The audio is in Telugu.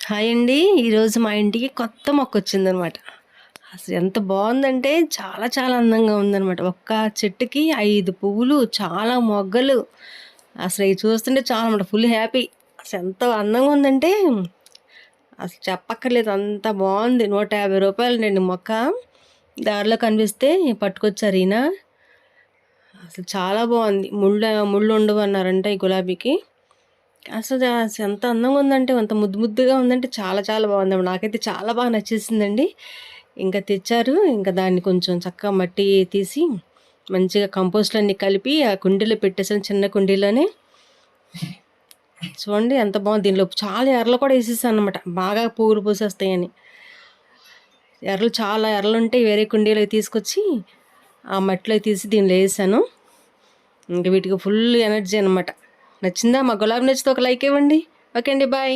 హాయ్ అండి. ఈరోజు మా ఇంటికి కొత్త మొక్కొచ్చిందనమాట. అసలు ఎంత బావుందంటే చాలా చాలా అందంగా ఉందనమాట. ఒక్క చెట్టుకి 5 పువ్వులు, చాలా మొగ్గలు. అసలు ఇయి చూస్తుంటే చాలనమాట ఫుల్ హ్యాపీ. అసలెంత అందంగా ఉందంటే అసలు చెప్పక్కర్లేదు అంత బావుంది. రూ. 150 మొక్క. దారిలో కనిపిస్తే పట్టుకొచ్చారు ఈయన. అసలు చాలా బావుంది. ముళ్ళుండవన్నారంట ఈ గులాబీకి. ఎంత అందంగా ఉందంటే, అంత ముద్దు ముద్దుగా ఉందంటే చాలా చాలా బాగుందండి. నాకైతే చాలా బాగా నచ్చేసిందండి. ఇంకా తెచ్చారు. ఇంకా దాన్ని కొంచెం చక్కగా మట్టి తీసి మంచిగా కంపోస్ట్లు అన్నీ కలిపి ఆ కుండీలో పెట్టేసాను, చిన్న కుండీలోనే. చూడండి ఎంత బాగుంది. దీనిలో చాలా ఎర్రలు కూడా వేసేసాను అనమాట, బాగా పువ్వులు పూసేస్తాయని. చాలా ఎర్రలు ఉంటే వేరే కుండీలో తీసుకొచ్చి ఆ మట్టిలో తీసి దీనిలో వేసాను. ఇంక వీటికి ఫుల్ ఎనర్జీ అనమాట. నచ్చిందా? మా గులాబీ నచ్చితే ఒక లైక్ ఇవ్వండి. ఓకే అండి, బాయ్.